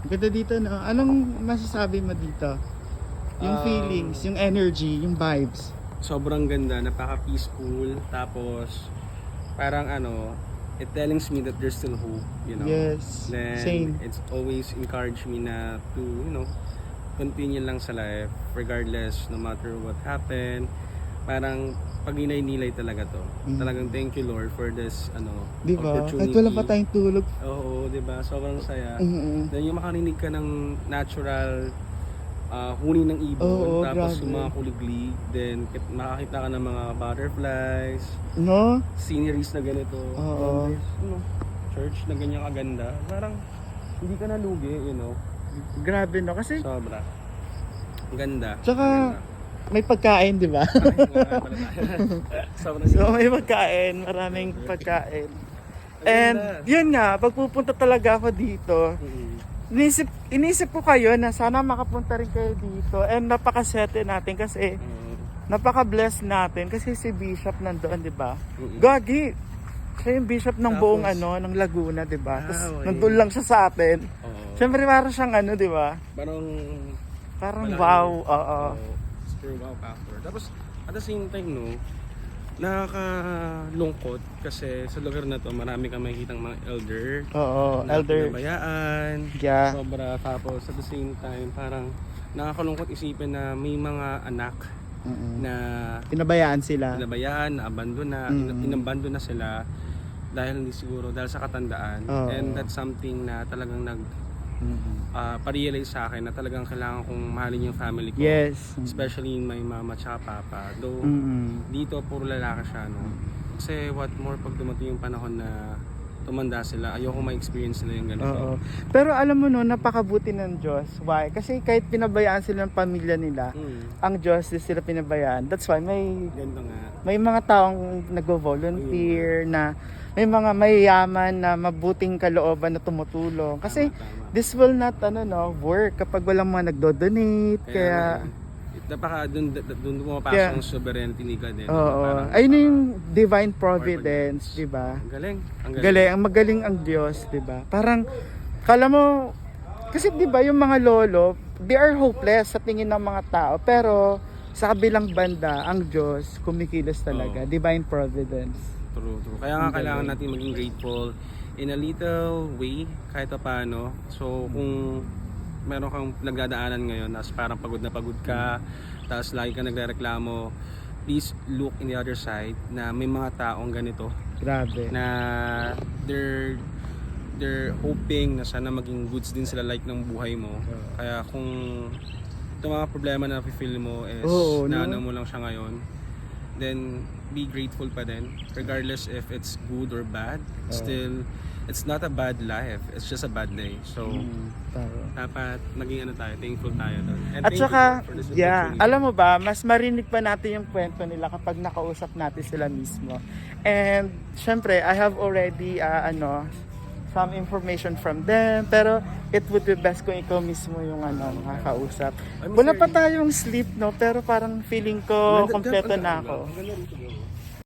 Ganda dito, no? Anong masasabi mo dito? Yung feelings, yung energy, yung vibes. Sobrang ganda, napaka-peaceful. Tapos, parang it tells me that there's still hope, Yes, Then, same. it's always encouraged me na to, continue lang sa life, regardless, no matter what happened. Parang, pag nilay talaga to. Talagang thank you Lord for this, Diba? opportunity. Kahit wala pa tayong tulog. Oo, diba? Sobrang saya. Mm-mm. Then yung makarinig ka ng natural huni ng ibon, Oo, tapos grabe. yung mga kuliglig, then makakita ka ng mga butterflies, No? sceneries na ganito, Oo. then there's, church na ganyan kaganda, parang hindi ka nalugi, Grabe, no? Kasi, sobra. Ganda. tsaka, may pagkain, di ba? Sobrang So, may pagkain. Maraming pagkain. And, yun nga, pagpupunta talaga ako dito, inisip ko kayo na sana makapunta rin kayo dito. And napakaswerte natin kasi, napaka-bless natin kasi si Bishop nandoon, di ba? Gagi! Siya yung Bishop ng buong ng Laguna, di ba? Tapos, nandun lang siya sa atin. Siyempre, parang siyang di ba? Parang wow, oo. Super wow factor. Tapos, at the same time, nakakalungkot kasi sa lugar na to marami kang makikitang mga elder. Oo, na elder. pinabayaan. Yeah. Sobra. Tapos, at the same time, parang nakakalungkot isipin na may mga anak na Pinabayaan sila. pinabayaan, naabandona, inabandona sila dahil hindi siguro, dahil sa katandaan. Oo. And that's something na talagang pa-realize sa akin na talagang kailangan kong mahalin yung family ko. Yes. Especially my mama tsaka papa. Though dito puro lalaki siya, Kasi what more pag dumating yung panahon na tumanda sila, ayoko ma-experience nila yung ganito. Oo. Pero alam mo no, napakabuti ng Diyos. Why? Kasi kahit pinabayaan sila ng pamilya nila, ang Diyos din sila pinabayaan. That's why Ganda nga. may mga taong nagvo-volunteer na may mga mayayaman na mabuting kalooban na tumutulong. Kasi Tama. this will not work kapag walang mga nagdo-donate. Kaya Doon pumapasok ang sovereignty ni God. oo. Ayun na yung divine providence, di ba? Ang galing. Ang magaling ang Diyos, 'di ba? Parang kala mo kasi 'di ba yung mga lolo, they are hopeless sa tingin ng mga tao, pero sa kabilang banda, ang Diyos kumikilos talaga, divine providence. True. Kaya nga kailangan natin maging grateful in a little way kahit paano. So kung meron kang nagdadaanan ngayon, tapos parang pagod na pagod ka, tapos lagi ka nagrereklamo, please look in the other side na may mga taong ganito Grabe. na they're hoping na sana maging goods din sila like ng buhay mo. Kaya kung itong mga problema na feel mo is naano mo lang siya ngayon, then be grateful pa din regardless if it's good or bad. Still, it's not a bad life, it's just a bad day. So dapat maging thankful tayo doon. And At thank you saka, for this opportunity. alam mo ba, mas marinig pa natin yung kwento nila kapag nakausap natin sila mismo. And syempre, I have already some information from them, pero it would be best kung ikaw mismo yung makakausap. Wala pa tayong sleep, no, pero parang feeling ko kompleto na ako. Ang ganda rito, bro.